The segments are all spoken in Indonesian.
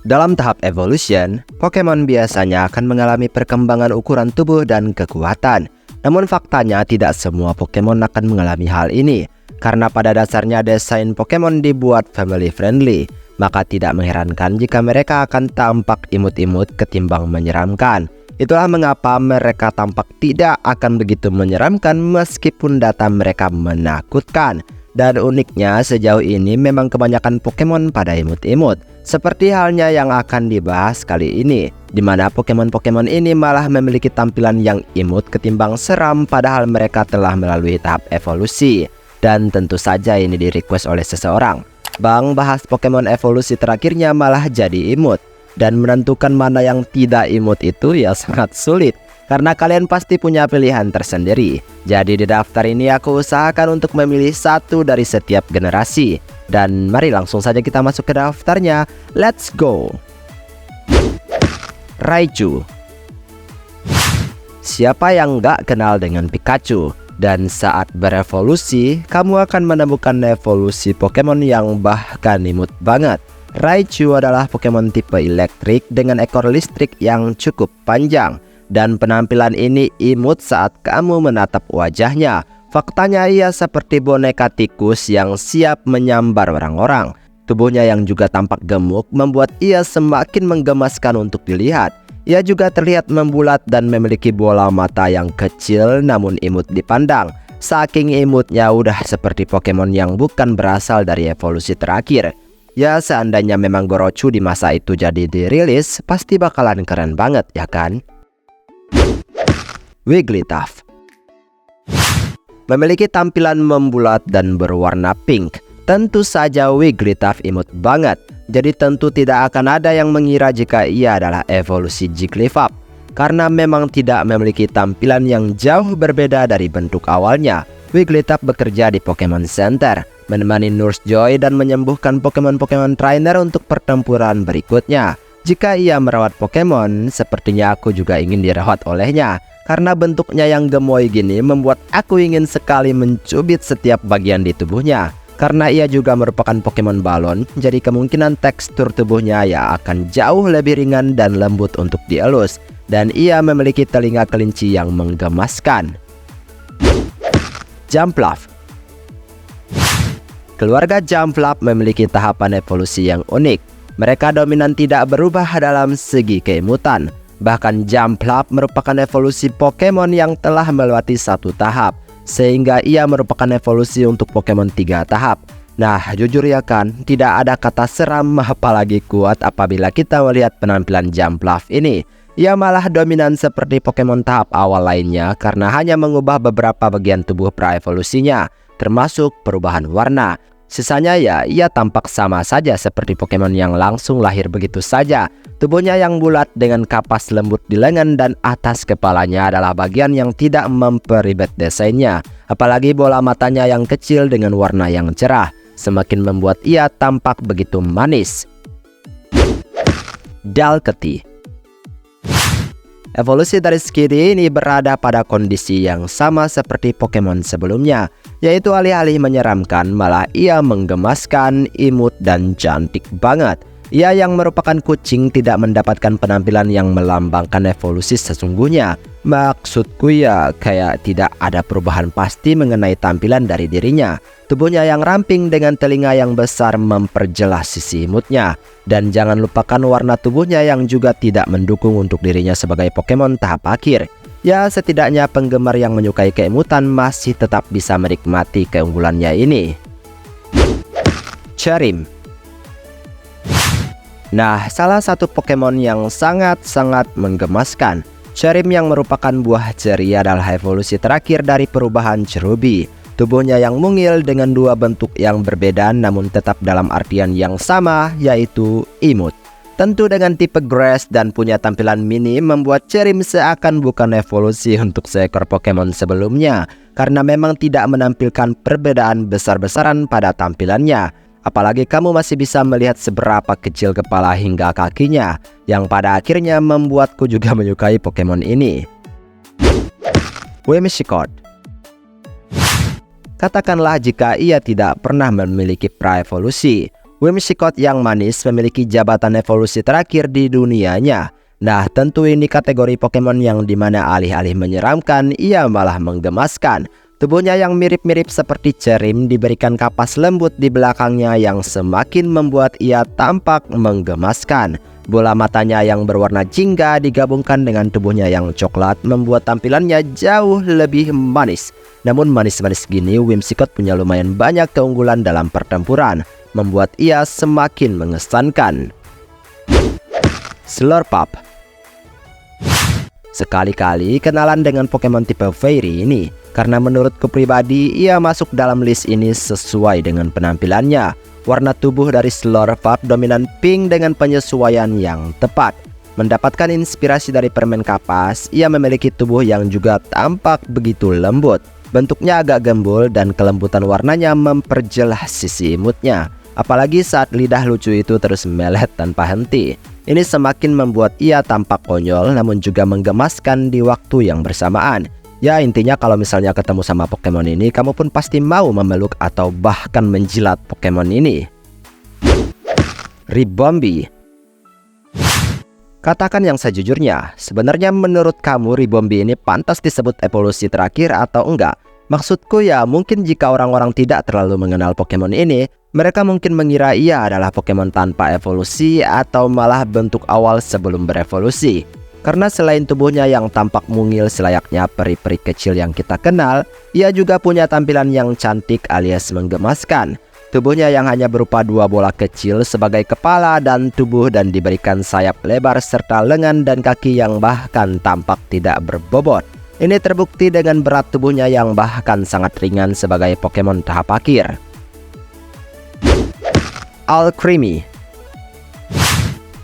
Dalam tahap evolution, Pokemon biasanya akan mengalami perkembangan ukuran tubuh dan kekuatan. Namun faktanya tidak semua Pokemon akan mengalami hal ini, karena pada dasarnya desain Pokemon dibuat family friendly. Maka tidak mengherankan jika mereka akan tampak imut-imut ketimbang menyeramkan. Itulah mengapa mereka tampak tidak akan begitu menyeramkan meskipun data mereka menakutkan. Dan uniknya sejauh ini memang kebanyakan Pokemon pada imut-imut. Seperti halnya yang akan dibahas kali ini, di mana Pokemon-Pokemon ini malah memiliki tampilan yang imut ketimbang seram padahal mereka telah melalui tahap evolusi. Dan tentu saja ini di-request oleh seseorang. Bang, bahas Pokemon evolusi terakhirnya malah jadi imut. Dan menentukan mana yang tidak imut itu ya sangat sulit, karena kalian pasti punya pilihan tersendiri. Jadi di daftar ini aku usahakan untuk memilih satu dari setiap generasi. Dan mari langsung saja kita masuk ke daftarnya. Let's go. Raichu. Siapa yang nggak kenal dengan Pikachu? Dan saat berevolusi, kamu akan menemukan evolusi Pokemon yang bahkan imut banget. Raichu adalah Pokemon tipe elektrik dengan ekor listrik yang cukup panjang. Dan penampilan ini imut saat kamu menatap wajahnya. Faktanya ia seperti boneka tikus yang siap menyambar orang-orang. Tubuhnya yang juga tampak gemuk membuat ia semakin menggemaskan untuk dilihat. Ia juga terlihat membulat dan memiliki bola mata yang kecil namun imut dipandang. Saking imutnya udah seperti Pokemon yang bukan berasal dari evolusi terakhir. Ya seandainya memang Gorochu di masa itu jadi dirilis, pasti bakalan keren banget ya kan? Wigglytuff. Memiliki tampilan membulat dan berwarna pink. Tentu saja Wigglytuff imut banget. Jadi tentu tidak akan ada yang mengira jika ia adalah evolusi Jigglypuff, karena memang tidak memiliki tampilan yang jauh berbeda dari bentuk awalnya. Wigglytuff bekerja di Pokemon Center, menemani Nurse Joy dan menyembuhkan Pokemon-Pokemon trainer untuk pertempuran berikutnya. Jika ia merawat Pokemon, sepertinya aku juga ingin dirawat olehnya. Karena bentuknya yang gemoy gini membuat aku ingin sekali mencubit setiap bagian di tubuhnya. Karena ia juga merupakan Pokemon balon, jadi kemungkinan tekstur tubuhnya ya akan jauh lebih ringan dan lembut untuk dielus. Dan ia memiliki telinga kelinci yang menggemaskan. Jumpluff. Keluarga Jumpluff memiliki tahapan evolusi yang unik. Mereka dominan tidak berubah dalam segi keimutan. Bahkan Jumpluff merupakan evolusi Pokemon yang telah melewati satu tahap, sehingga ia merupakan evolusi untuk Pokemon 3 tahap. Nah, jujur ya kan, tidak ada kata seram apalagi kuat apabila kita melihat penampilan Jumpluff ini. Ia malah dominan seperti Pokemon tahap awal lainnya karena hanya mengubah beberapa bagian tubuh pra-evolusinya, termasuk perubahan warna. Sisanya ya, ia tampak sama saja seperti Pokemon yang langsung lahir begitu saja. Tubuhnya yang bulat dengan kapas lembut di lengan dan atas kepalanya adalah bagian yang tidak memperibet desainnya. Apalagi bola matanya yang kecil dengan warna yang cerah, semakin membuat ia tampak begitu manis. Delcatty. Evolusi dari Skitty ini berada pada kondisi yang sama seperti Pokemon sebelumnya, yaitu alih-alih menyeramkan malah ia menggemaskan, imut dan cantik banget. Ia yang merupakan kucing tidak mendapatkan penampilan yang melambangkan evolusi sesungguhnya. Maksudku ya kayak tidak ada perubahan pasti mengenai tampilan dari dirinya. Tubuhnya yang ramping dengan telinga yang besar memperjelas sisi imutnya. Dan jangan lupakan warna tubuhnya yang juga tidak mendukung untuk dirinya sebagai Pokemon tahap akhir. Ya setidaknya penggemar yang menyukai keimutan masih tetap bisa menikmati keunggulannya ini. Cherim. Nah, salah satu Pokemon yang sangat-sangat menggemaskan. Cherim yang merupakan buah ceri adalah evolusi terakhir dari perubahan Cherubi. Tubuhnya yang mungil dengan dua bentuk yang berbeda namun tetap dalam artian yang sama, yaitu imut. Tentu dengan tipe grass dan punya tampilan mini membuat Cherim seakan bukan evolusi untuk seekor Pokemon sebelumnya, karena memang tidak menampilkan perbedaan besar-besaran pada tampilannya. Apalagi kamu masih bisa melihat seberapa kecil kepala hingga kakinya, yang pada akhirnya membuatku juga menyukai Pokemon ini. Whimsicott. Katakanlah jika ia tidak pernah memiliki pra-evolusi, Whimsicott yang manis memiliki jabatan evolusi terakhir di dunianya. Nah, tentu ini kategori Pokemon yang dimana alih-alih menyeramkan, ia malah menggemaskan. Tubuhnya yang mirip-mirip seperti Cherim diberikan kapas lembut di belakangnya yang semakin membuat ia tampak menggemaskan. Bola matanya yang berwarna jingga digabungkan dengan tubuhnya yang coklat membuat tampilannya jauh lebih manis. Namun manis-manis gini, Whimsicott punya lumayan banyak keunggulan dalam pertempuran, membuat ia semakin mengesankan. Slurpup. Sekali-kali kenalan dengan Pokemon tipe Fairy ini, karena menurutku pribadi ia masuk dalam list ini sesuai dengan penampilannya. Warna tubuh dari Slurpup dominan pink dengan penyesuaian yang tepat. Mendapatkan inspirasi dari permen kapas, ia memiliki tubuh yang juga tampak begitu lembut. Bentuknya agak gembul dan kelembutan warnanya memperjelas sisi imutnya. Apalagi saat lidah lucu itu terus melet tanpa henti. Ini semakin membuat ia tampak konyol namun juga menggemaskan di waktu yang bersamaan. Ya intinya kalau misalnya ketemu sama Pokemon ini, kamu pun pasti mau memeluk atau bahkan menjilat Pokemon ini. Ribombee. Katakan yang sejujurnya, sebenarnya menurut kamu Ribombee ini pantas disebut evolusi terakhir atau enggak? Maksudku ya mungkin jika orang-orang tidak terlalu mengenal Pokemon ini, mereka mungkin mengira ia adalah Pokemon tanpa evolusi atau malah bentuk awal sebelum berevolusi. Karena selain tubuhnya yang tampak mungil selayaknya peri-peri kecil yang kita kenal, ia juga punya tampilan yang cantik alias menggemaskan. Tubuhnya yang hanya berupa dua bola kecil sebagai kepala dan tubuh dan diberikan sayap lebar serta lengan dan kaki yang bahkan tampak tidak berbobot. Ini terbukti dengan berat tubuhnya yang bahkan sangat ringan sebagai Pokemon tahap akhir. Alcremie.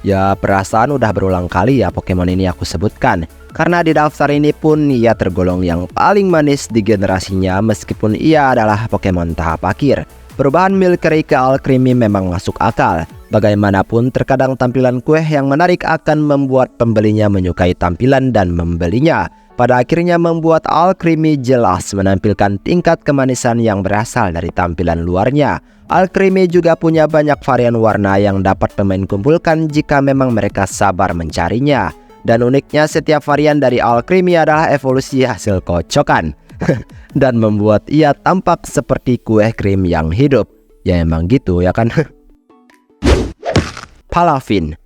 Ya perasaan udah berulang kali ya Pokemon ini aku sebutkan, karena di daftar ini pun ia tergolong yang paling manis di generasinya meskipun ia adalah Pokemon tahap akhir. Perubahan Milcery ke Alcremie memang masuk akal. Bagaimanapun terkadang tampilan kueh yang menarik akan membuat pembelinya menyukai tampilan dan membelinya. Pada akhirnya membuat Alcremie jelas menampilkan tingkat kemanisan yang berasal dari tampilan luarnya. Alcremie juga punya banyak varian warna yang dapat pemain kumpulkan jika memang mereka sabar mencarinya. Dan uniknya setiap varian dari Alcremie adalah evolusi hasil kocokan. Dan membuat ia tampak seperti kue krim yang hidup. Ya emang gitu ya kan. Palafin.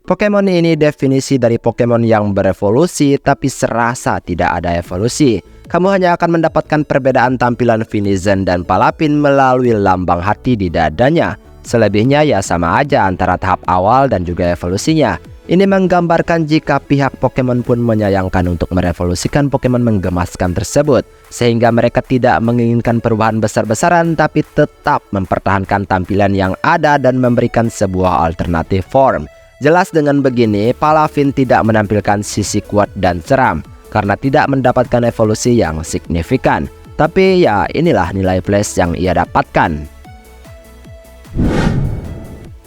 Pokemon ini definisi dari Pokemon yang berevolusi tapi serasa tidak ada evolusi. Kamu hanya akan mendapatkan perbedaan tampilan Finizen dan Palafin melalui lambang hati di dadanya. Selebihnya ya sama aja antara tahap awal dan juga evolusinya. Ini menggambarkan jika pihak Pokemon pun menyayangkan untuk merevolusikan Pokemon menggemaskan tersebut, sehingga mereka tidak menginginkan perubahan besar-besaran tapi tetap mempertahankan tampilan yang ada dan memberikan sebuah alternatif form. Jelas dengan begini, Palafin tidak menampilkan sisi kuat dan seram karena tidak mendapatkan evolusi yang signifikan. Tapi ya inilah nilai plus yang ia dapatkan.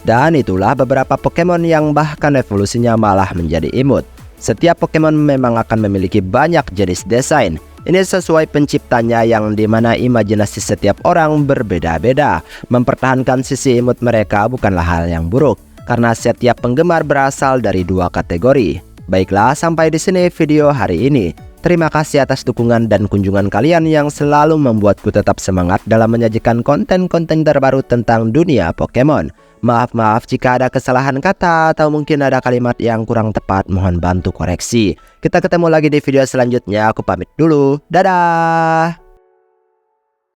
Dan itulah beberapa Pokemon yang bahkan evolusinya malah menjadi imut. Setiap Pokemon memang akan memiliki banyak jenis desain. Ini sesuai penciptanya yang dimana imajinasi setiap orang berbeda-beda. Mempertahankan sisi imut mereka bukanlah hal yang buruk, karena setiap penggemar berasal dari dua kategori. Baiklah, sampai di sini video hari ini. Terima kasih atas dukungan dan kunjungan kalian yang selalu membuatku tetap semangat dalam menyajikan konten-konten terbaru tentang dunia Pokemon. Maaf jika ada kesalahan kata atau mungkin ada kalimat yang kurang tepat, mohon bantu koreksi. Kita ketemu lagi di video selanjutnya, aku pamit dulu. Dadah!